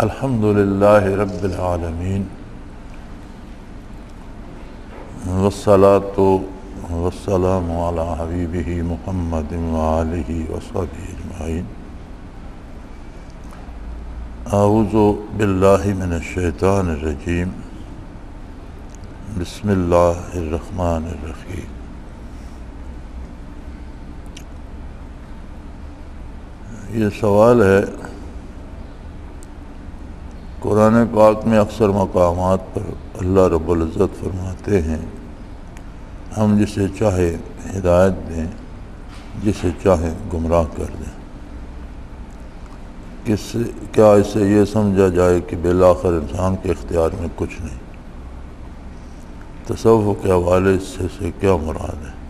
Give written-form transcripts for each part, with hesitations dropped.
الحمد للہ رب العالمین والصلاة والسلام علی حبیبہ محمد وآلہ وصحبہ اجمعین۔ اعوذ باللہ من الشیطان الرجیم، بسم اللہ الرحمن الرحیم۔ یہ سوال ہے، قرآن پاک میں اکثر مقامات پر اللہ رب العزت فرماتے ہیں ہم جسے چاہے ہدایت دیں، جسے چاہے گمراہ کر دیں۔ کیا اس سے یہ سمجھا جائے کہ بالآخر انسان کے اختیار میں کچھ نہیں؟ تصوف کے حوالے سے کیا مراد ہے؟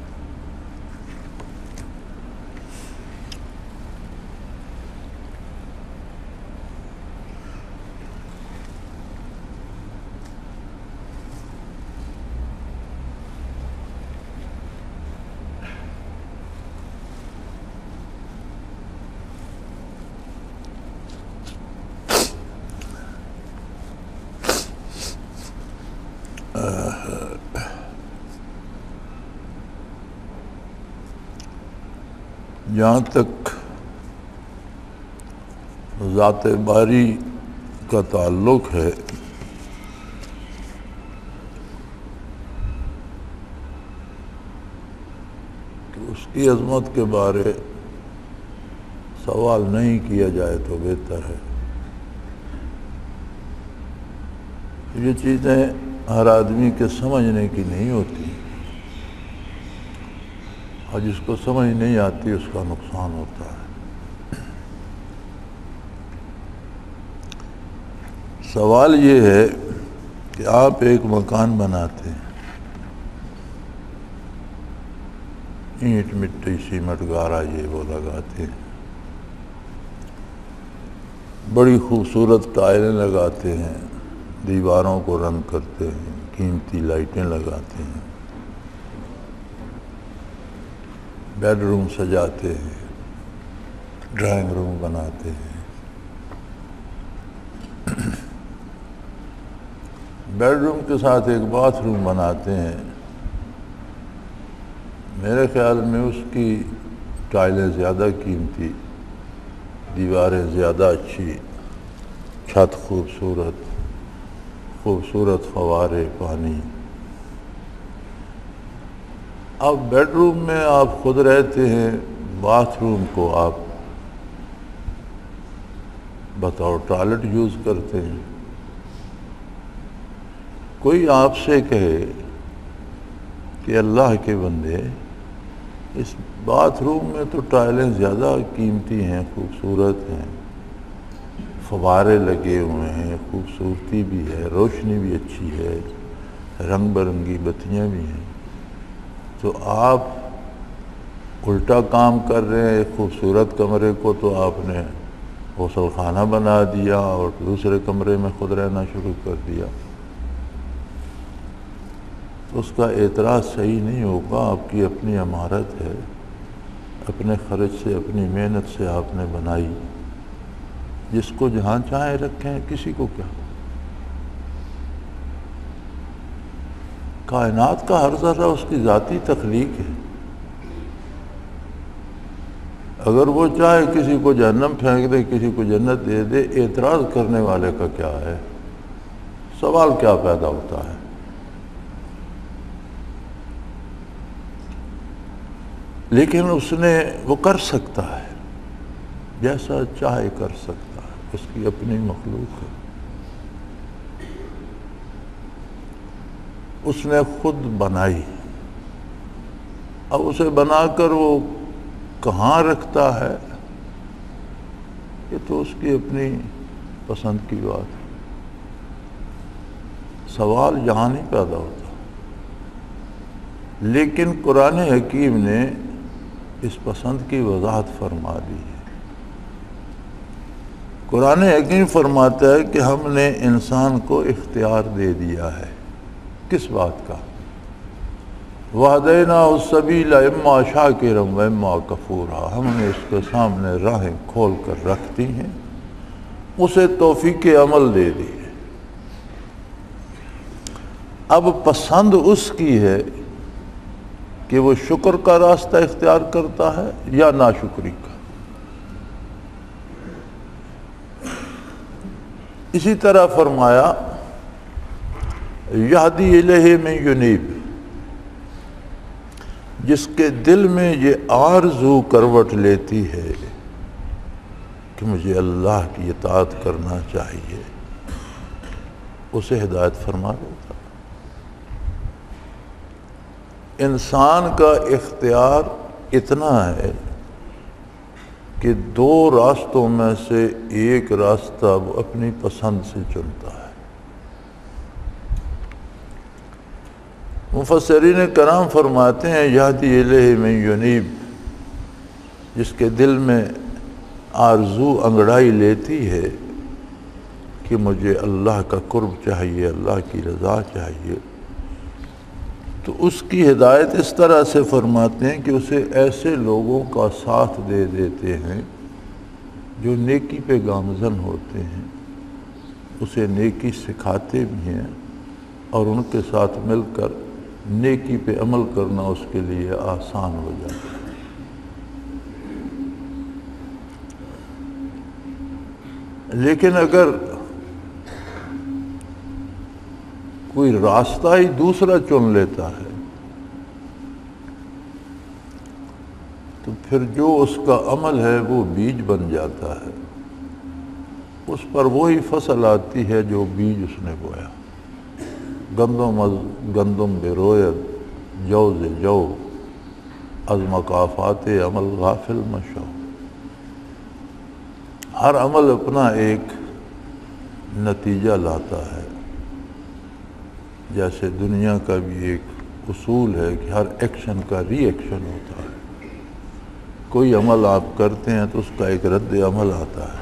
جہاں تک ذات باری کا تعلق ہے، کہ اس کی عظمت کے بارے سوال نہیں کیا جائے تو بہتر ہے۔ یہ چیزیں ہر آدمی کے سمجھنے کی نہیں ہوتی، اور جس کو سمجھ نہیں آتی اس کا نقصان ہوتا ہے۔ سوال یہ ہے کہ آپ ایک مکان بناتے ہیں، اینٹ مٹی سیمنٹ گارا یہ وہ لگاتے ہیں، بڑی خوبصورت ٹائلیں لگاتے ہیں، دیواروں کو رنگ کرتے ہیں، قیمتی لائٹیں لگاتے ہیں، بیڈ روم سجاتے ہیں، ڈرائنگ روم بناتے ہیں۔ بیڈ روم کے ساتھ ایک باتھ روم بناتے ہیں، میرے خیال میں اس کی ٹائلیں زیادہ قیمتی، دیواریں زیادہ اچھی، چھت خوبصورت فوارے پانی۔ اب بیڈ روم میں آپ خود رہتے ہیں، باتھ روم کو آپ بطور ٹوائلٹ یوز کرتے ہیں۔ کوئی آپ سے کہے کہ اللہ کے بندے اس باتھ روم میں تو ٹائلیں زیادہ قیمتی ہیں، خوبصورت ہیں، فوارے لگے ہوئے ہیں، خوبصورتی بھی ہے، روشنی بھی اچھی ہے، رنگ برنگی بتیاں بھی ہیں، تو آپ الٹا کام کر رہے ہیں۔ ایک خوبصورت کمرے کو تو آپ نے غسل خانہ بنا دیا اور دوسرے کمرے میں خود رہنا شروع کر دیا، تو اس کا اعتراض صحیح نہیں ہوگا۔ آپ کی اپنی عمارت ہے، اپنے خرچ سے اپنی محنت سے آپ نے بنائی، جس کو جہاں چاہیں رکھیں، کسی کو کیا۔ کائنات کا ہر ذرہ اس کی ذاتی تخلیق ہے، اگر وہ چاہے کسی کو جہنم پھینک دے، کسی کو جنت دے دے، اعتراض کرنے والے کا کیا ہے؟ سوال کیا پیدا ہوتا ہے؟ لیکن اس نے وہ کر سکتا ہے، جیسا چاہے کر سکتا ہے، اس کی اپنی مخلوق ہے۔ اس نے خود بنائی، اب اسے بنا کر وہ کہاں رکھتا ہے، یہ تو اس کی اپنی پسند کی بات ہے۔ سوال یہاں نہیں پیدا ہوتا، لیکن قرآن حکیم نے اس پسند کی وضاحت فرما دی ہے۔ قرآن حکیم فرماتا ہے کہ ہم نے انسان کو اختیار دے دیا ہے، کس بات کا؟ وَهَدَيْنَاهُ السَّبِيلَ إِمَّا شَاكِرًا وَإِمَّا كَفُورًا، ہم نے اس کے سامنے راہیں کھول کر رکھ دی ہیں، اسے توفیق عمل دے دی۔ اب پسند اس کی ہے کہ وہ شکر کا راستہ اختیار کرتا ہے یا ناشکری کا۔ اسی طرح فرمایا یہدی الیہ من ینیب، جس کے دل میں یہ آرزو کروٹ لیتی ہے کہ مجھے اللہ کی اطاعت کرنا چاہیے، اسے ہدایت فرما دیتا۔ انسان کا اختیار اتنا ہے کہ دو راستوں میں سے ایک راستہ وہ اپنی پسند سے چنتا ہے۔ مفسرین کرام فرماتے ہیں یہدی الیہ من ینیب، جس کے دل میں آرزو انگڑائی لیتی ہے کہ مجھے اللہ کا قرب چاہیے، اللہ کی رضا چاہیے، تو اس کی ہدایت اس طرح سے فرماتے ہیں کہ اسے ایسے لوگوں کا ساتھ دے دیتے ہیں جو نیکی پہ گامزن ہوتے ہیں، اسے نیکی سکھاتے بھی ہیں اور ان کے ساتھ مل کر نیکی پہ عمل کرنا اس کے لیے آسان ہو جاتا ہے۔ لیکن اگر کوئی راستہ ہی دوسرا چن لیتا ہے تو پھر جو اس کا عمل ہے وہ بیج بن جاتا ہے، اس پر وہی فصل آتی ہے جو بیج اس نے بویا۔ گندم از گندم بروید، جو ز جو، از مکافات عمل غافل مشو۔ ہر عمل اپنا ایک نتیجہ لاتا ہے، جیسے دنیا کا بھی ایک اصول ہے کہ ہر ایکشن کا ری ایکشن ہوتا ہے۔ کوئی عمل آپ کرتے ہیں تو اس کا ایک رد عمل آتا ہے۔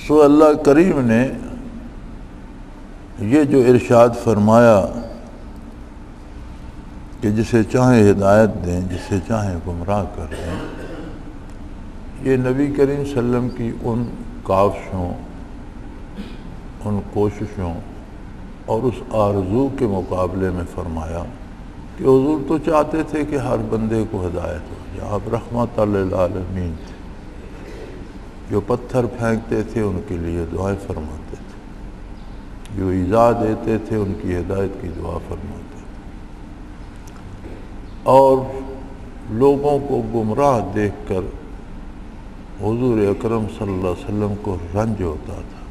سو اللہ کریم نے یہ جو ارشاد فرمایا کہ جسے چاہیں ہدایت دیں، جسے چاہیں گمراہ کر دیں، یہ نبی کریم صلی اللہ علیہ وسلم کی ان کاوشوں، ان کوششوں اور اس آرزو کے مقابلے میں فرمایا کہ حضور تو چاہتے تھے کہ ہر بندے کو ہدایت ہو جائے، آپ رحمت للعالمین تھے، جو پتھر پھینکتے تھے ان کے لیے دعائیں فرماتے تھے، جو ایذا دیتے تھے ان کی ہدایت کی دعا فرماتے تھے، اور لوگوں کو گمراہ دیکھ کر حضور اکرم صلی اللہ علیہ وسلم کو رنج ہوتا تھا۔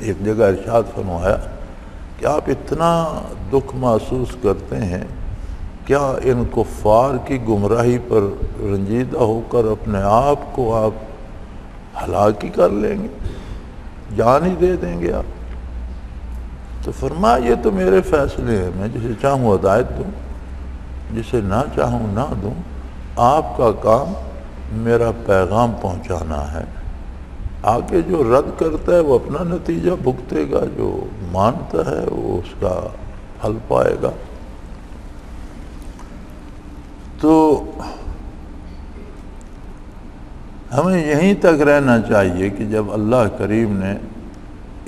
ایک جگہ ارشاد فرمایا کہ آپ اتنا دکھ محسوس کرتے ہیں، کیا ان کفار کی گمراہی پر رنجیدہ ہو کر اپنے آپ کو آپ ہلاک ہی کر لیں گے، جان ہی دے دیں گے آپ؟ تو فرمایا یہ تو میرے فیصلے ہیں، میں جسے چاہوں ہدایت دوں، جسے نہ چاہوں نہ دوں، آپ کا کام میرا پیغام پہنچانا ہے، آگے جو رد کرتا ہے وہ اپنا نتیجہ بھگتے گا، جو مانتا ہے وہ اس کا پھل پائے گا۔ تو ہمیں یہیں تک رہنا چاہیے کہ جب اللہ کریم نے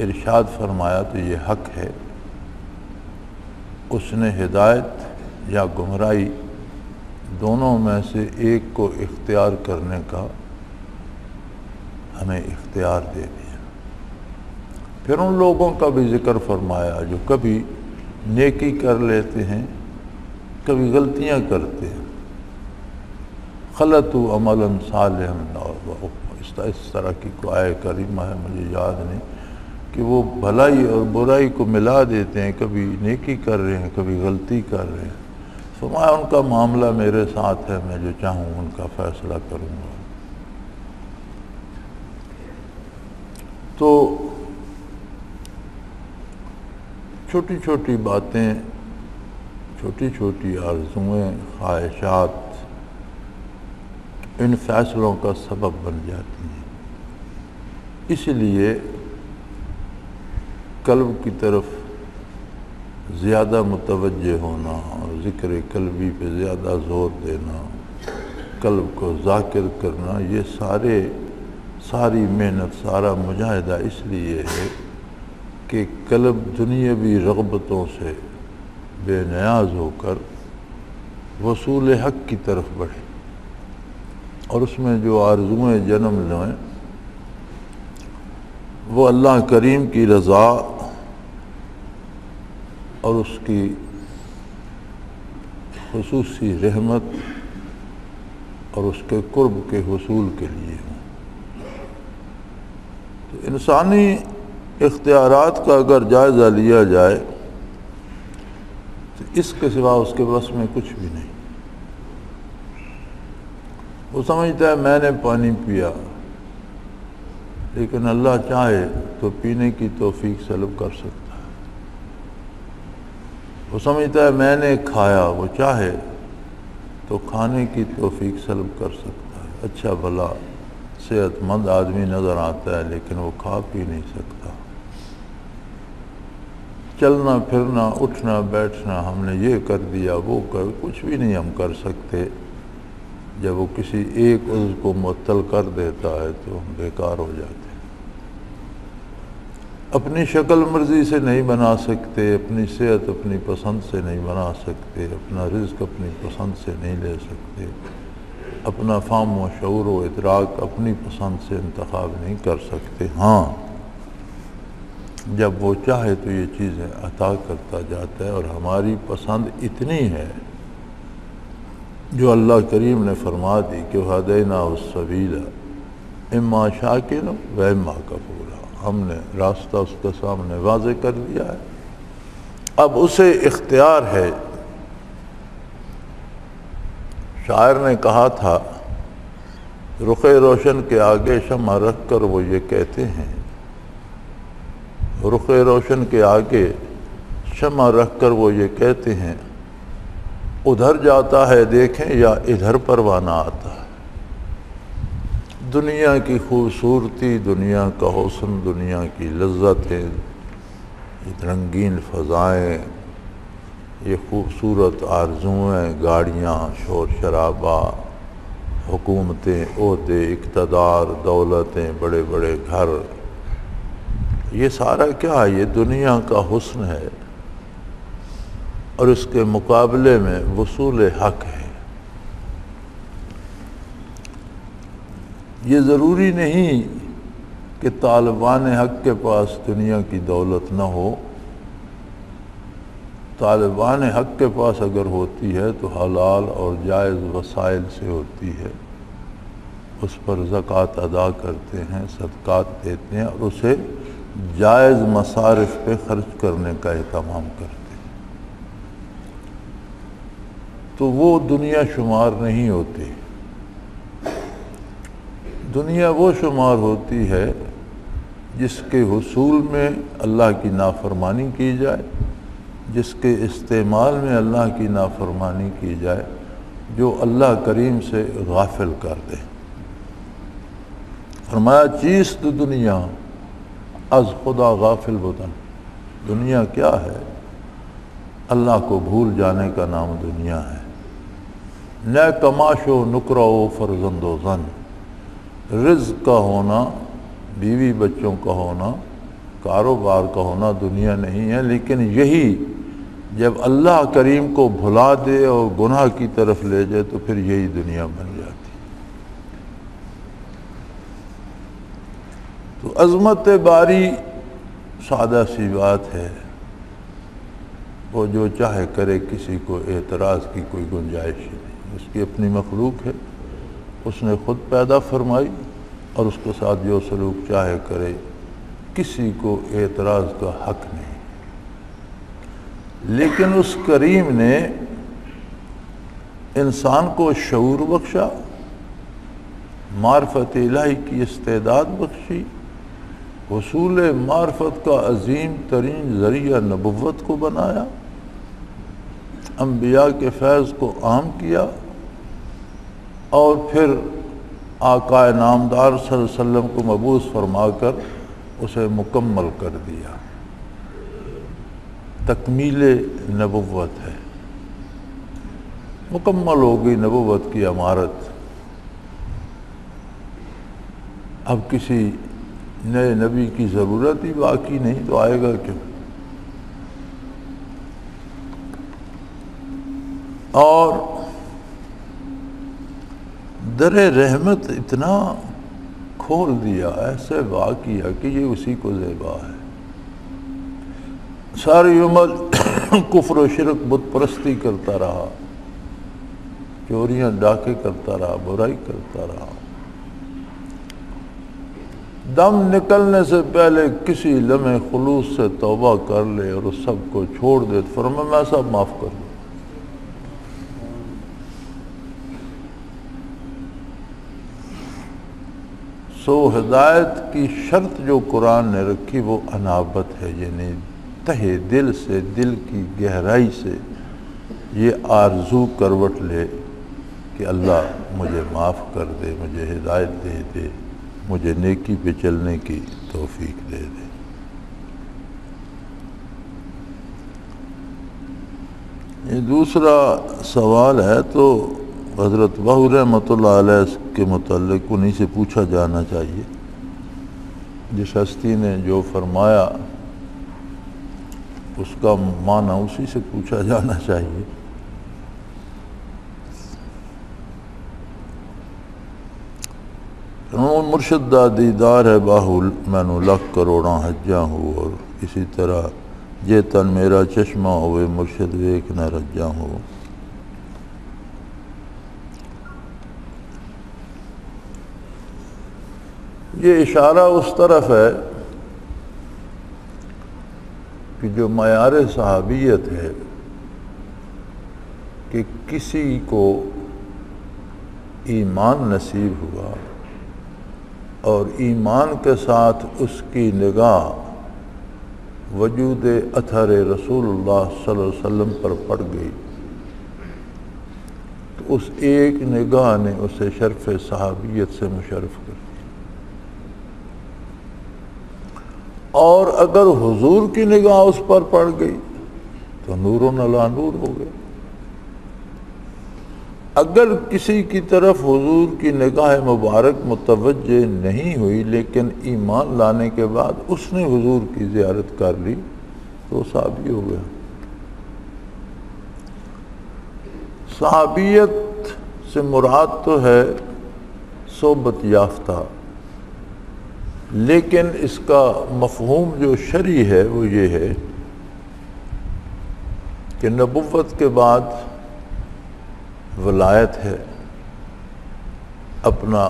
ارشاد فرمایا تو یہ حق ہے، اس نے ہدایت یا گمراہی دونوں میں سے ایک کو اختیار کرنے کا ہمیں اختیار دے دیا۔ پھر ان لوگوں کا بھی ذکر فرمایا جو کبھی نیکی کر لیتے ہیں، کبھی غلطیاں کرتے ہیں، خلطوا عملا صالحا، اس طرح کی کوئی آیہ کریمہ ہے مجھے یاد نہیں، کہ وہ بھلائی اور برائی کو ملا دیتے ہیں، کبھی نیکی کر رہے ہیں کبھی غلطی کر رہے ہیں۔ فرمایا ان کا معاملہ میرے ساتھ ہے، میں جو چاہوں ان کا فیصلہ کروں گا۔ تو چھوٹی چھوٹی باتیں، چھوٹی چھوٹی آرزوئیں، خواہشات ان فیصلوں کا سبب بن جاتی ہیں۔ اس لیے قلب کی طرف زیادہ متوجہ ہونا اور ذکر قلبی پہ زیادہ زور دینا، قلب کو ذاکر کرنا، یہ ساری محنت، سارا مجاہدہ اس لیے ہے کہ قلب دنیاوی رغبتوں سے بے نیاز ہو کر وصول حق کی طرف بڑھے، اور اس میں جو آرزوئیں جنم لیں وہ اللہ کریم کی رضا اور اس کی خصوصی رحمت اور اس کے قرب کے حصول کے لیے ہوں۔ تو انسانی اختیارات کا اگر جائزہ لیا جائے تو اس کے سوا اس کے بس میں کچھ بھی نہیں۔ وہ سمجھتا ہے میں نے پانی پیا، لیکن اللہ چاہے تو پینے کی توفیق طلب کر سکتا ہے۔ وہ سمجھتا ہے میں نے کھایا، وہ چاہے تو کھانے کی توفیق طلب کر سکتا ہے۔ اچھا بھلا صحت مند آدمی نظر آتا ہے لیکن وہ کھا پی نہیں سکتا۔ چلنا پھرنا، اٹھنا بیٹھنا، ہم نے یہ کر دیا وہ کچھ بھی نہیں ہم کر سکتے۔ جب وہ کسی ایک عضو کو معطل کر دیتا ہے تو ہم بیکار ہو جاتے ہیں۔ اپنی شکل مرضی سے نہیں بنا سکتے، اپنی صحت اپنی پسند سے نہیں بنا سکتے، اپنا رزق اپنی پسند سے نہیں لے سکتے، اپنا فہم و شعور و ادراک اپنی پسند سے انتخاب نہیں کر سکتے۔ ہاں، جب وہ چاہے تو یہ چیزیں عطا کرتا جاتا ہے، اور ہماری پسند اتنی ہے جو اللہ کریم نے فرما دی کہ وَهَدَيْنَاهُ السَّبِيلَ إِمَّا شَاكِرًا وَإِمَّا كَفُورًا، ہم نے راستہ اس کے سامنے واضح کر دیا ہے، اب اسے اختیار ہے۔ شاعر نے کہا تھا رخ روشن کے آگے شمع رکھ کر وہ یہ کہتے ہیں، رخ روشن کے آگے شمع رکھ کر وہ یہ کہتے ہیں، ادھر جاتا ہے دیکھیں یا ادھر پروانہ آتا ہے۔ دنیا کی خوبصورتی، دنیا کا حسن، دنیا کی لذتیں، رنگین فضائیں، یہ خوبصورت آرزوئیں، گاڑیاں، شور شرابہ، حکومتیں، عہدے، اقتدار، دولتیں، بڑے بڑے گھر، یہ سارا کیا ہے؟ یہ دنیا کا حسن ہے، اور اس کے مقابلے میں وصول حق ہے۔ یہ ضروری نہیں کہ طالبان حق کے پاس دنیا کی دولت نہ ہو، طالبان حق کے پاس اگر ہوتی ہے تو حلال اور جائز وسائل سے ہوتی ہے، اس پر زکوٰۃ ادا کرتے ہیں، صدقات دیتے ہیں، اور اسے جائز مصارف پہ خرچ کرنے کا اہتمام کرتے ہیں، تو وہ دنیا شمار نہیں ہوتی۔ دنیا وہ شمار ہوتی ہے جس کے حصول میں اللہ کی نافرمانی کی جائے، جس کے استعمال میں اللہ کی نافرمانی کی جائے، جو اللہ کریم سے غافل کر دے۔ فرمایا چیست دنیا از خدا غافل بودن، دنیا کیا ہے؟ اللہ کو بھول جانے کا نام دنیا ہے۔ نہ کماش و نکرہ و فرزند و زن، رزق کا ہونا، بیوی بچوں کا ہونا، کاروبار کا ہونا دنیا نہیں ہے، لیکن یہی جب اللہ کریم کو بھلا دے اور گناہ کی طرف لے جائے تو پھر یہی دنیا بن جاتی۔ تو عظمت باری سادہ سی بات ہے، وہ جو چاہے کرے، کسی کو اعتراض کی کوئی گنجائش ہی نہیں، اس کی اپنی مخلوق ہے، اس نے خود پیدا فرمائی، اور اس کے ساتھ جو سلوک چاہے کرے، کسی کو اعتراض کا حق نہیں۔ لیکن اس کریم نے انسان کو شعور بخشا، معرفت الہی کی استعداد بخشی، حصول معرفت کا عظیم ترین ذریعہ نبوت کو بنایا، انبیاء کے فیض کو عام کیا، اور پھر آقا نامدار صلی اللہ علیہ وسلم کو مبعوث فرما کر اسے مکمل کر دیا۔ تکمیل نبوت ہے، مکمل ہو گئی نبوت کی عمارت، اب کسی نئے نبی کی ضرورت ہی باقی نہیں تو آئے گا کیوں؟ اور در رحمت اتنا کھول دیا، ایسے واقعہ کہ یہ اسی کو زیبا ہے۔ ساری عمر کفر و شرک بت پرستی کرتا رہا، چوریاں ڈاکے کرتا رہا، برائی کرتا رہا، دم نکلنے سے پہلے کسی لمحے خلوص سے توبہ کر لے اور اس سب کو چھوڑ دے، فرمایا میں سب معاف کر دوں۔ سو ہدایت کی شرط جو قرآن نے رکھی وہ انابت ہے، یعنی تہہ دل سے، دل کی گہرائی سے یہ آرزو کروٹ لے کہ اللہ مجھے معاف کر دے، مجھے ہدایت دے دے، مجھے نیکی پہ چلنے کی توفیق دے دے۔ یہ دوسرا سوال ہے تو حضرت بہو رحمۃ اللہ علیہ کے متعلق انہی سے پوچھا جانا چاہیے، جس ہستی نے جو فرمایا اس کا معنی اسی سے پوچھا جانا چاہیے۔ مرشد دا دیدار ہے باہو مینو لکھ کروڑاں حجاں ہو، اور اسی طرح جے تن میرا چشمہ ہوئے مرشد ویکھ نہ رجاں ہو۔ یہ اشارہ اس طرف ہے کہ جو معیار صحابیت ہے کہ کسی کو ایمان نصیب ہوا اور ایمان کے ساتھ اس کی نگاہ وجود اثر رسول اللہ صلی اللہ علیہ وسلم پر پڑ گئی تو اس ایک نگاہ نے اسے شرف صحابیت سے مشرف کر دیا۔ اور اگر حضور کی نگاہ اس پر پڑ گئی تو نور علی نور ہو گیا۔ اگر کسی کی طرف حضور کی نگاہ مبارک متوجہ نہیں ہوئی لیکن ایمان لانے کے بعد اس نے حضور کی زیارت کر لی تو صحابی ہو گیا۔ صحابیت سے مراد تو ہے صحبت یافتہ، لیکن اس کا مفہوم جو شرعی ہے وہ یہ ہے کہ نبوت کے بعد ولایت ہے، اپنا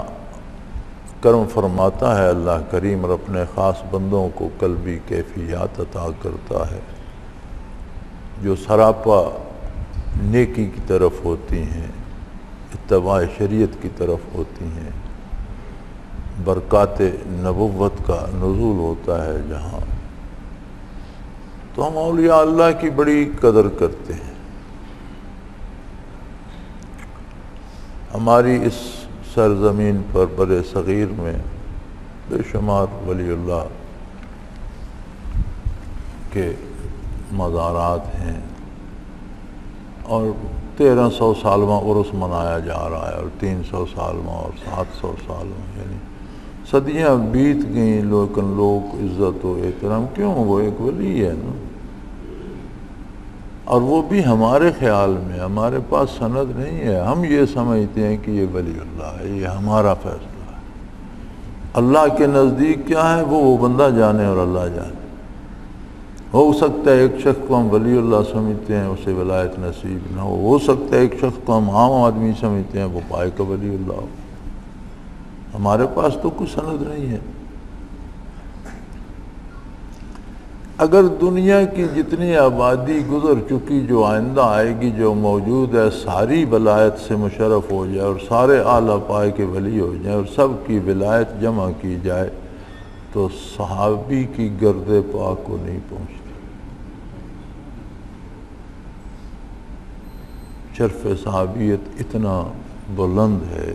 کرم فرماتا ہے اللہ کریم اور اپنے خاص بندوں کو قلبی کیفیات عطا کرتا ہے جو سراپا نیکی کی طرف ہوتی ہیں، اتباع شریعت کی طرف ہوتی ہیں، برکات نبوت کا نزول ہوتا ہے جہاں۔ تو ہم اولیاء اللہ کی بڑی قدر کرتے ہیں۔ ہماری اس سرزمین پر برِ صغیر میں بے شمار ولی اللہ کے مزارات ہیں اور 1300 سالواں عرس منایا جا رہا ہے اور 300 سالواں اور 700 سالواں، یعنی صدیاں بیت گئیں لیکن لوگ عزت و احترام کیوں؟ وہ ایک ولی ہے نا، اور وہ بھی ہمارے خیال میں، ہمارے پاس سند نہیں ہے، ہم یہ سمجھتے ہیں کہ یہ ولی اللہ ہے، یہ ہمارا فیصلہ ہے۔ اللہ کے نزدیک کیا ہے وہ بندہ جانے اور اللہ جانے۔ ہو سکتا ہے ایک شخص کو ہم ولی اللہ سمجھتے ہیں اسے ولایت نصیب نہ ہو سکتا ہے ایک شخص کو ہم عام آدمی سمجھتے ہیں وہ پائے کا ولی اللہ ہو۔ ہمارے پاس تو کچھ سند نہیں ہے۔ اگر دنیا کی جتنی آبادی گزر چکی، جو آئندہ آئے گی، جو موجود ہے، ساری ولایت سے مشرف ہو جائے اور سارے اعلیٰ پائے کے ولی ہو جائیں اور سب کی ولایت جمع کی جائے تو صحابی کی گرد پاک کو نہیں پہنچتی۔ شرف صحابیت اتنا بلند ہے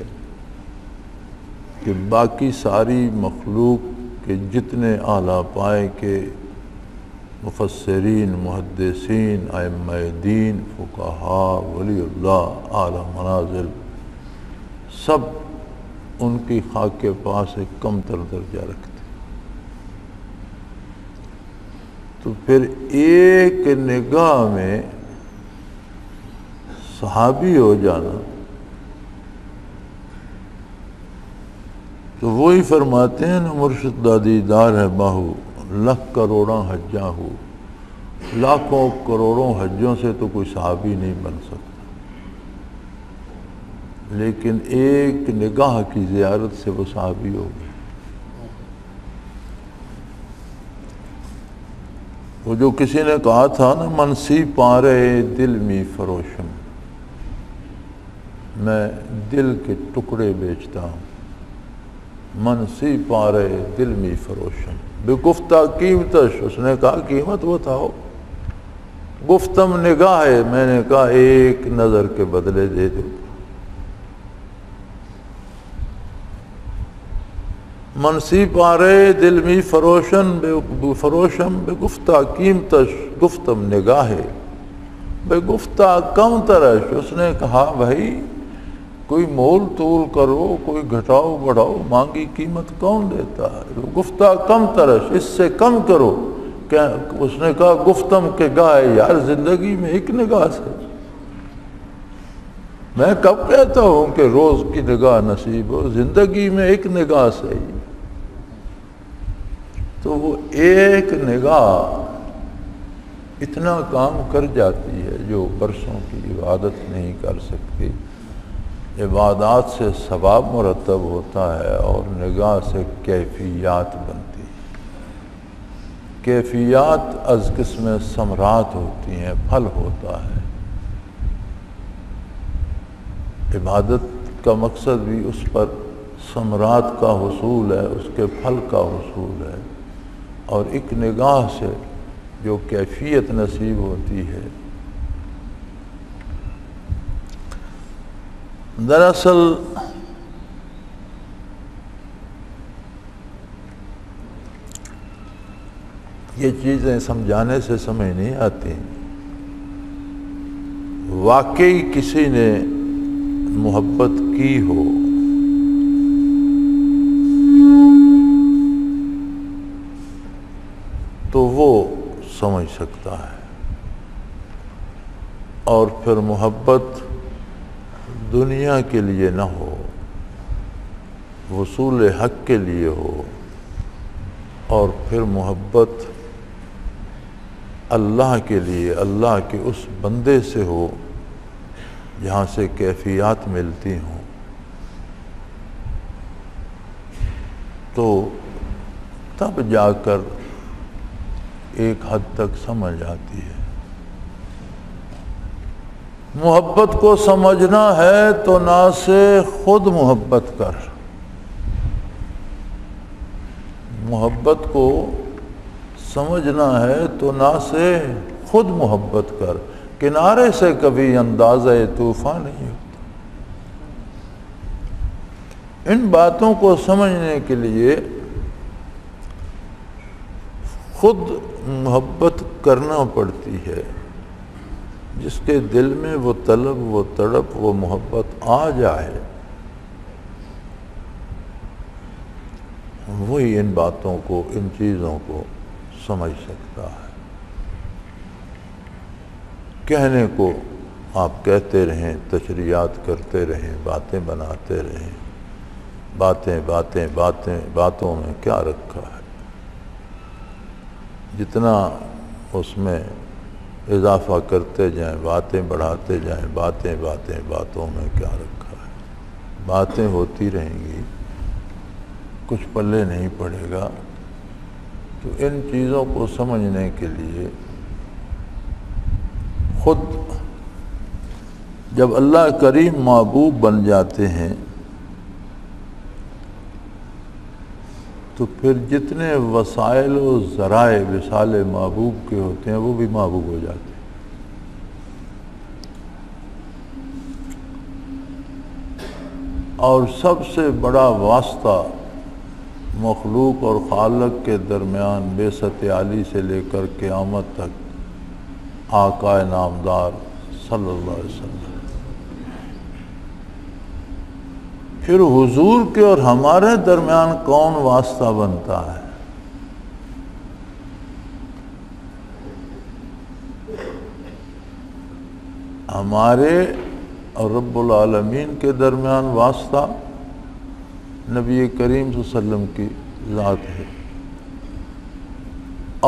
کہ باقی ساری مخلوق کے جتنے اعلیٰ پائے کے مفسرین، محدثین، ائمہ دین، فقہاء، ولی اللہ، اعلیٰ منازل، سب ان کی خاک کے پاس ایک کم تر درجہ رکھتے. تو پھر ایک نگاہ میں صحابی ہو جانا، تو وہی فرماتے ہیں نا، مرشد دادی دار ہے باہو، لاکھ کروڑاں حجاں ہو. لاکھوں کروڑوں حجوں سے تو کوئی صحابی نہیں بن سکتا، لیکن ایک نگاہ کی زیارت سے وہ صحابی ہو گئے. وہ جو کسی نے کہا تھا نا، منسی پارے دل می فروشم، میں دل کے ٹکڑے بیچتا ہوں. منسی پارے دل می فروشم بے گفتہ قیمتش، اس نے کہا قیمت بتاؤ. گفتم نگاہ ہے، میں نے کہا ایک نظر کے بدلے دے دو. منسی پارے دل می فروشم بے گفتہ قیمتش، گفتم نگاہ ہے بے گفتہ کم ترش. اس نے کہا بھائی کوئی مول تول کرو، کوئی گھٹاؤ بڑھاؤ، مانگی قیمت کون دیتا ہے؟ گفتہ کم ترش، اس سے کم کرو. اس نے کہا گفتم کے گاہ، یار زندگی میں ایک نگاہ سے میں کب کہتا ہوں کہ روز کی نگاہ نصیب ہو، زندگی میں ایک نگاہ سے ہی. تو وہ ایک نگاہ اتنا کام کر جاتی ہے جو برسوں کی عبادت نہیں کر سکتی. عبادات سے ثواب مرتب ہوتا ہے اور نگاہ سے کیفیات بنتی ہے. کیفیات از قسم ثمرات ہوتی ہیں، پھل ہوتا ہے. عبادت کا مقصد بھی اس پر ثمرات کا حصول ہے، اس کے پھل کا حصول ہے. اور ایک نگاہ سے جو کیفیت نصیب ہوتی ہے، دراصل یہ چیزیں سمجھانے سے سمجھ نہیں آتی. واقعی کسی نے محبت کی ہو تو وہ سمجھ سکتا ہے. اور پھر محبت دنیا کے لیے نہ ہو، وصول حق کے لیے ہو، اور پھر محبت اللہ کے لیے، اللہ کے اس بندے سے ہو جہاں سے کیفیات ملتی ہوں، تو تب جا کر ایک حد تک سمجھ آتی ہے. محبت کو سمجھنا ہے تو نہ سے خود محبت کر. محبت کو سمجھنا ہے تو نہ سے خود محبت کر. کنارے سے کبھی اندازہ طوفان نہیں ہوتا. ان باتوں کو سمجھنے کے لیے خود محبت کرنا پڑتی ہے. جس کے دل میں وہ طلب، وہ تڑپ، وہ محبت آ جائے، وہی ان باتوں کو، ان چیزوں کو سمجھ سکتا ہے. کہنے کو آپ کہتے رہیں، تشریحات کرتے رہیں، باتیں بناتے رہیں، باتیں باتیں باتیں، باتوں میں کیا رکھا ہے؟ جتنا اس میں اضافہ کرتے جائیں، باتیں بڑھاتے جائیں، باتیں باتیں، باتوں میں کیا رکھا ہے؟ باتیں ہوتی رہیں گی، کچھ پلے نہیں پڑے گا. تو ان چیزوں کو سمجھنے کے لیے خود جب اللہ کریم محبوب بن جاتے ہیں تو پھر جتنے وسائل و ذرائع وصال محبوب کے ہوتے ہیں وہ بھی محبوب ہو جاتے ہیں. اور سب سے بڑا واسطہ مخلوق اور خالق کے درمیان بعثت عالی سے لے کر قیامت تک آقا نامدار صلی اللہ علیہ وسلم. پھر حضور کے اور ہمارے درمیان کون واسطہ بنتا ہے؟ ہمارے اور رب العالمین کے درمیان واسطہ نبی کریم صلی اللہ علیہ وسلم کی ذات ہے،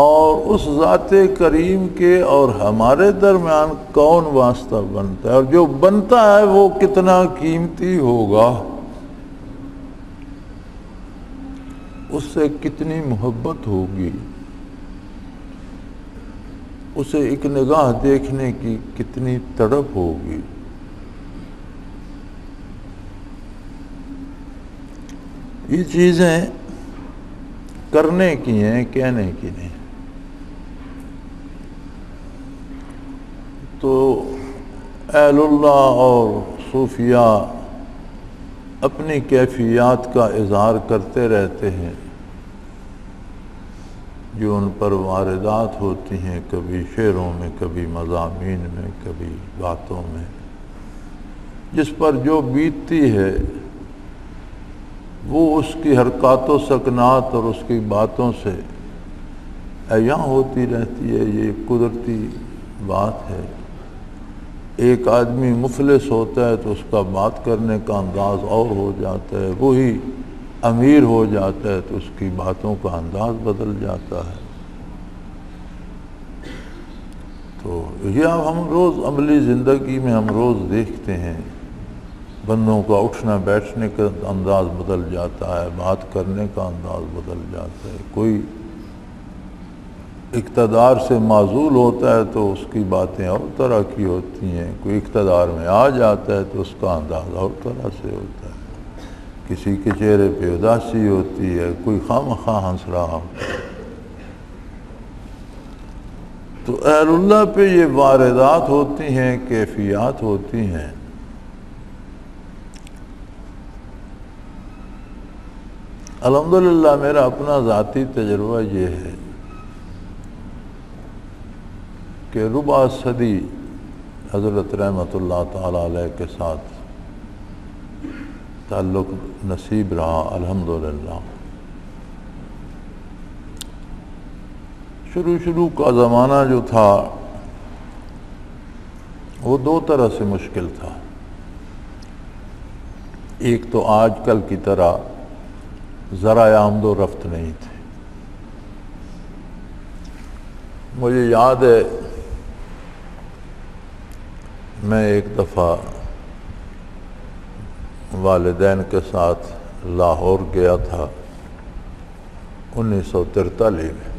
اور اس ذات کریم کے اور ہمارے درمیان کون واسطہ بنتا ہے، اور جو بنتا ہے وہ کتنا قیمتی ہوگا، اس سے کتنی محبت ہوگی، اسے ایک نگاہ دیکھنے کی کتنی تڑپ ہوگی۔ یہ چیزیں کرنے کی ہیں، کہنے کی نہیں۔ تو اہل اللہ اور صوفیاء اپنی کیفیات کا اظہار کرتے رہتے ہیں جو ان پر واردات ہوتی ہیں، کبھی شعروں میں، کبھی مضامین میں، کبھی باتوں میں، جس پر جو بیتتی ہے وہ اس کی حرکات و سکنات اور اس کی باتوں سے عیاں ہوتی رہتی ہے۔ یہ قدرتی بات ہے۔ ایک آدمی مفلس ہوتا ہے تو اس کا بات کرنے کا انداز اور ہو جاتا ہے، وہی امیر ہو جاتا ہے تو اس کی باتوں کا انداز بدل جاتا ہے۔ تو یہ ہم روز عملی زندگی میں ہم روز دیکھتے ہیں، بندوں کا اٹھنا بیٹھنے کا انداز بدل جاتا ہے، بات کرنے کا انداز بدل جاتا ہے۔ کوئی اقتدار سے معزول ہوتا ہے تو اس کی باتیں اور طرح کی ہوتی ہیں، کوئی اقتدار میں آ جاتا ہے تو اس کا انداز اور طرح سے ہوتا ہے، کسی کے چہرے پہ اداسی ہوتی ہے، کوئی خواہ ہنس رہا ہوتا ہے۔ تو اہل اللہ پہ یہ واردات ہوتی ہیں، کیفیات ہوتی ہیں۔ الحمدللہ میرا اپنا ذاتی تجربہ یہ ہے کہ ربع صدی حضرت رحمۃ اللہ تعالی علیہ کے ساتھ تعلق نصیب رہا الحمدللہ۔ شروع کا زمانہ جو تھا وہ دو طرح سے مشکل تھا۔ ایک تو آج کل کی طرح ذرائع آمد و رفت نہیں تھے۔ مجھے یاد ہے میں ایک دفعہ والدین کے ساتھ لاہور گیا تھا 1943 میں۔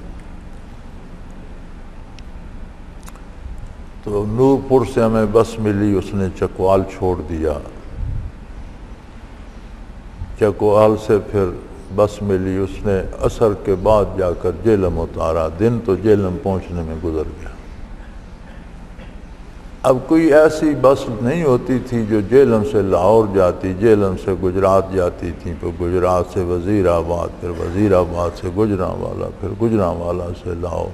تو نورپور سے ہمیں بس ملی، اس نے چکوال چھوڑ دیا، چکوال سے پھر بس ملی، اس نے عصر کے بعد جا کر جہلم اتارا، دن تو جہلم پہنچنے میں گزر گیا۔ اب کوئی ایسی بس نہیں ہوتی تھی جو جہلم سے لاہور جاتی، جہلم سے گجرات جاتی تھی، پھر گجرات سے وزیر آباد، پھر وزیر آباد سے گجرانوالہ، پھر گجرانوالہ سے لاہور۔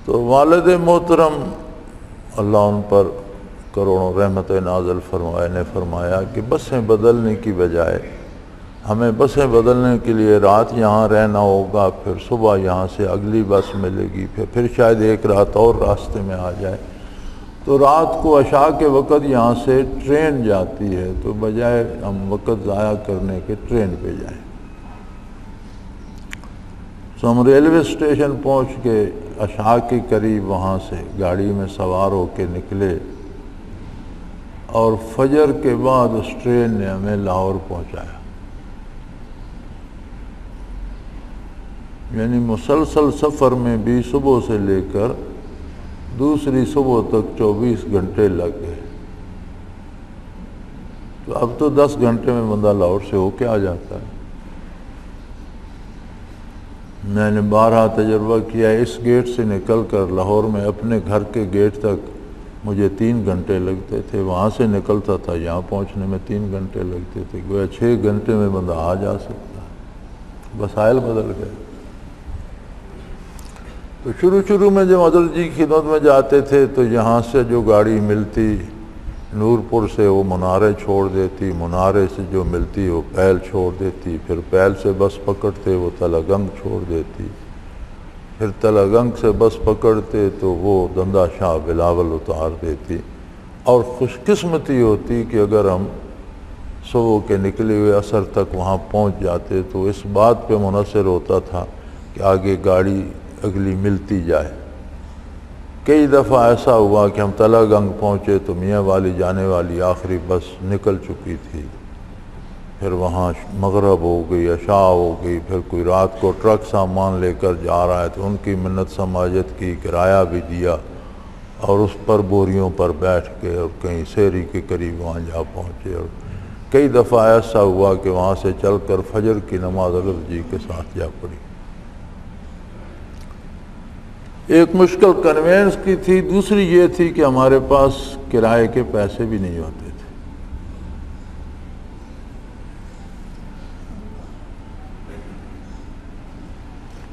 تو والد محترم اللہ ان پر کروڑوں رحمت نازل فرمائے نے فرمایا کہ بسیں بدلنے کی بجائے ہمیں بسیں بدلنے کے لیے رات یہاں رہنا ہوگا، پھر صبح یہاں سے اگلی بس ملے گی، پھر شاید ایک رات اور راستے میں آ جائے، تو رات کو عشاء کے وقت یہاں سے ٹرین جاتی ہے، تو بجائے ہم وقت ضائع کرنے کے ٹرین پہ جائیں۔ تو ہم ریلوے اسٹیشن پہنچ کے عشاء کے قریب وہاں سے گاڑی میں سوار ہو کے نکلے، اور فجر کے بعد اس ٹرین نے ہمیں لاہور پہنچایا۔ یعنی مسلسل سفر میں بھی صبح سے لے کر دوسری صبح تک 24 گھنٹے لگ گئے۔ تو اب تو 10 گھنٹے میں بندہ لاہور سے ہو کے آ جاتا ہے۔ میں نے بارہا تجربہ کیا، اس گیٹ سے نکل کر لاہور میں اپنے گھر کے گیٹ تک مجھے 3 گھنٹے لگتے تھے، وہاں سے نکلتا تھا یہاں پہنچنے میں 3 گھنٹے لگتے تھے، گویا 6 گھنٹے میں بندہ آ جا سکتا ہے۔ وسائل بدل گئے۔ تو شروع میں جب حضرت جی کی خدمت میں جاتے تھے تو یہاں سے جو گاڑی ملتی نورپور سے وہ منارے چھوڑ دیتی، منارے سے جو ملتی وہ پیل چھوڑ دیتی، پھر پیل سے بس پکڑتے وہ تلگنگ چھوڑ دیتی، پھر تلگنگ سے بس پکڑتے تو وہ دندہ شاہ بلاول اتار دیتی۔ اور خوش قسمتی ہوتی کہ اگر ہم صبح کے نکلے ہوئے عصر تک وہاں پہنچ جاتے تو اس بات پہ منحصر ہوتا تھا کہ آگے گاڑی اگلی ملتی جائے۔ کئی دفعہ ایسا ہوا کہ ہم تلگنگ پہنچے تو میاں والی جانے والی آخری بس نکل چکی تھی، پھر وہاں مغرب ہو گئی، عشاء ہو گئی، پھر کوئی رات کو ٹرک سامان لے کر جا رہا ہے تو ان کی منت سماجت کی، کرایہ بھی دیا اور اس پر بوریوں پر بیٹھ کے اور کہیں سحری کے قریب وہاں جا پہنچے۔ اور کئی دفعہ ایسا ہوا کہ وہاں سے چل کر فجر کی نماز لفظی کے ساتھ جا پڑی۔ ایک مشکل کنوینس کی تھی، دوسری یہ تھی کہ ہمارے پاس کرائے کے پیسے بھی نہیں ہوتے تھے۔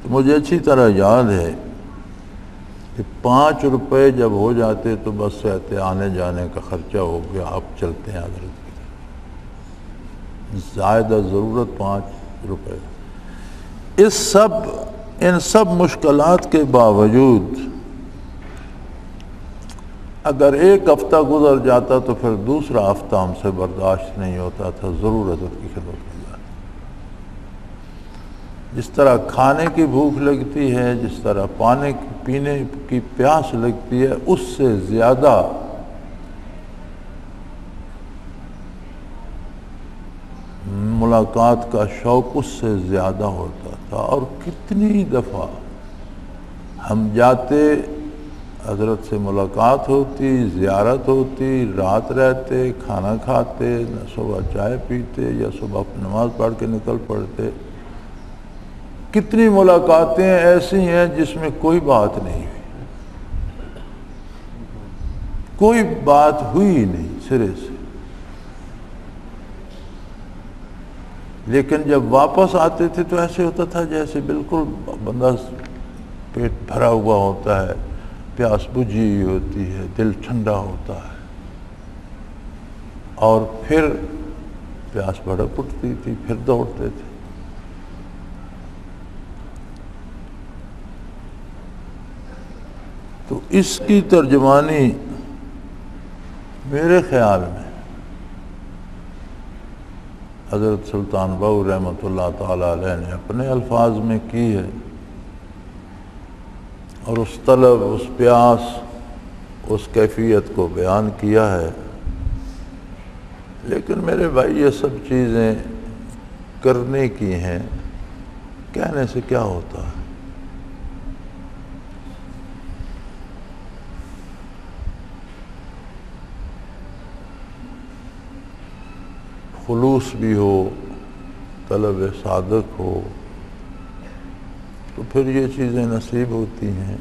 تو مجھے اچھی طرح یاد ہے کہ 5 روپے جب ہو جاتے تو بس سے آنے جانے کا خرچہ ہو گیا، اب چلتے ہیں حضرت کی طرف، زائدہ ضرورت 5 روپے۔ ان سب مشکلات کے باوجود اگر ایک ہفتہ گزر جاتا تو پھر دوسرا ہفتہ ہم سے برداشت نہیں ہوتا تھا، ضرورت کی خدمت کی جاتی۔ جس طرح کھانے کی بھوک لگتی ہے، جس طرح پینے کی پیاس لگتی ہے، اس سے زیادہ ملاقات کا شوق اس سے زیادہ ہوتا تھا۔ اور کتنی دفعہ ہم جاتے، حضرت سے ملاقات ہوتی، زیارت ہوتی، رات رہتے، کھانا کھاتے، صبح چائے پیتے یا صبح نماز پڑھ کے نکل پڑتے۔ کتنی ملاقاتیں ایسی ہیں جس میں کوئی بات نہیں ہوئی، کوئی بات ہوئی ہی نہیں سرے سے، لیکن جب واپس آتے تھے تو ایسے ہوتا تھا جیسے بالکل بندہ پیٹ بھرا ہوا ہوتا ہے، پیاس بجھی ہوئی ہوتی ہے، دل ٹھنڈا ہوتا ہے، اور پھر پیاس بھڑک اٹھتی تھی، پھر دوڑتے تھے۔ تو اس کی ترجمانی میرے خیال میں حضرت سلطان بہو رحمۃ اللہ تعالی علیہ نے اپنے الفاظ میں کی ہے، اور اس طلب، اس پیاس، اس کیفیت کو بیان کیا ہے۔ لیکن میرے بھائی یہ سب چیزیں کرنے کی ہیں، کہنے سے کیا ہوتا ہے؟ خلوص بھی ہو، طلب صادق ہو تو پھر یہ چیزیں نصیب ہوتی ہیں۔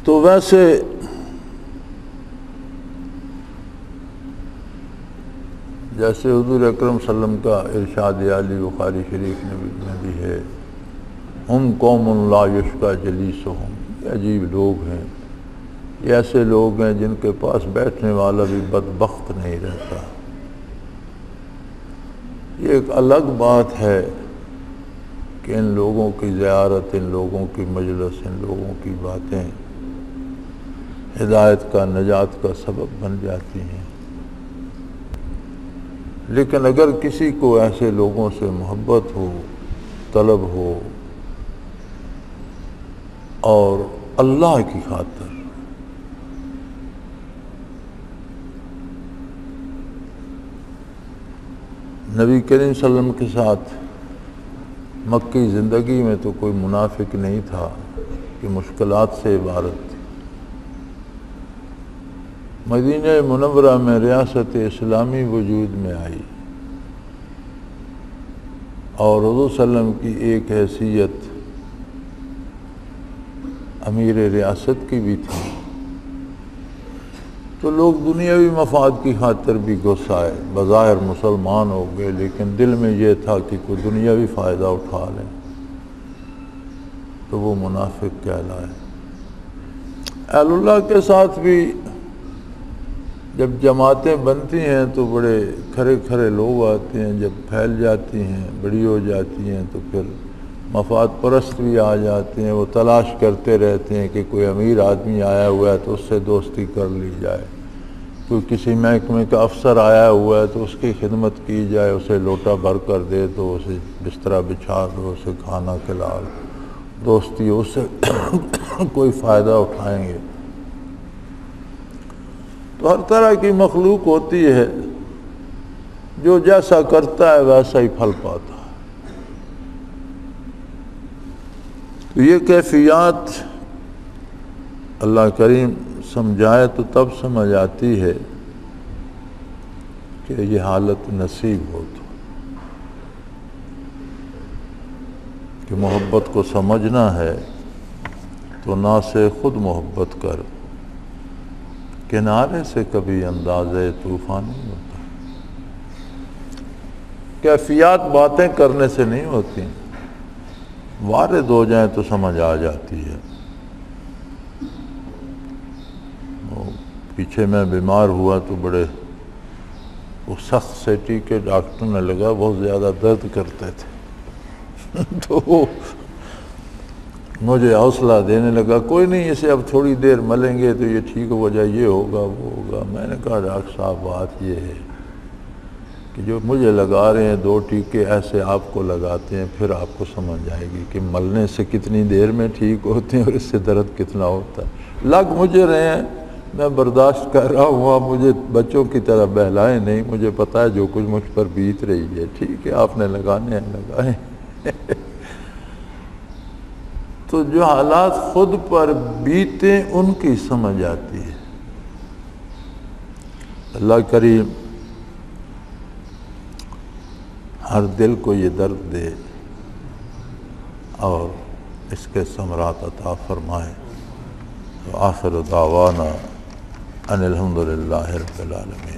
تو ویسے جیسے حضور اکرم صلی اللہ علیہ وسلم کا ارشاد عالی بخاری شریف میں بھی ہے، ہم قوم لا یشقی جلیسہم، یہ عجیب لوگ ہیں، یہ ایسے لوگ ہیں جن کے پاس بیٹھنے والا بھی بدبخت نہیں رہتا۔ یہ ایک الگ بات ہے کہ ان لوگوں کی زیارت، ان لوگوں کی مجلس، ان لوگوں کی باتیں ہدایت کا، نجات کا سبب بن جاتی ہیں۔ لیکن اگر کسی کو ایسے لوگوں سے محبت ہو، طلب ہو، اور اللہ کی خاطر نبی کریم صلی اللہ علیہ وسلم کے ساتھ مکی زندگی میں تو کوئی منافق نہیں تھا کہ مشکلات سے عبارت تھی۔ مدینہ منورہ میں ریاست اسلامی وجود میں آئی اور حضور صلی اللہ علیہ وسلم کی ایک حیثیت امیر ریاست کی بھی تھی، تو لوگ دنیاوی مفاد کی خاطر بھی گھس آئے، بظاہر مسلمان ہو گئے لیکن دل میں یہ تھا کہ کوئی دنیاوی فائدہ اٹھا لیں، تو وہ منافق کہلائے۔ اہل اللہ کے ساتھ بھی جب جماعتیں بنتی ہیں تو بڑے کھرے کھرے لوگ آتے ہیں، جب پھیل جاتی ہیں بڑی ہو جاتی ہیں تو پھر مفاد پرست بھی آ جاتے ہیں، وہ تلاش کرتے رہتے ہیں کہ کوئی امیر آدمی آیا ہوا ہے تو اس سے دوستی کر لی جائے، کوئی کسی محکمے کا افسر آیا ہوا ہے تو اس کی خدمت کی جائے، اسے لوٹا بھر کر دے تو اسے بستر بچھا دو، اسے کھانا کھلا دو، دوستی اس سے کوئی فائدہ اٹھائیں گے۔ تو ہر طرح کی مخلوق ہوتی ہے، جو جیسا کرتا ہے ویسا ہی پھل پاتا ہے۔ تو یہ کیفیات اللہ کریم سمجھائے تو تب سمجھ آتی ہے کہ یہ حالت نصیب ہو تو، کہ محبت کو سمجھنا ہے تو نہ سے خود محبت کر، کنارے سے کبھی اندازے طوفان نہیں ہوتا۔ کیفیات باتیں کرنے سے نہیں ہوتی، وارد ہو جائیں تو سمجھ آ جاتی ہے۔ پیچھے میں بیمار ہوا تو بڑے وہ سخت سیٹی کے ڈاکٹر نے لگا بہت زیادہ درد کرتے تھے تو مجھے حوصلہ دینے لگا، کوئی نہیں اسے اب تھوڑی دیر ملیں گے تو یہ ٹھیک ہو جائے، یہ ہوگا وہ ہوگا۔ میں نے کہا ڈاکٹر صاحب بات یہ ہے کہ جو مجھے لگا رہے ہیں 2 ٹیکے ایسے آپ کو لگاتے ہیں، پھر آپ کو سمجھ آئے گی کہ ملنے سے کتنی دیر میں ٹھیک ہوتے ہیں اور اس سے درد کتنا ہوتا ہے۔ لگ مجھے رہے ہیں، میں برداشت کر رہا ہوں، آپ مجھے بچوں کی طرح بہلائیں نہیں، مجھے پتہ ہے جو کچھ مجھ پر بیت رہی ہے، ٹھیک ہے آپ نے لگانے ہیں لگائیں۔ تو جو حالات خود پر بیتیں ان کی سمجھ آتی ہے۔ اللہ کریم ہر دل کو یہ درد دے اور اس کے ثمرات عطا فرمائے۔ آخر دعوانا ان الحمد للہ رب العالمین۔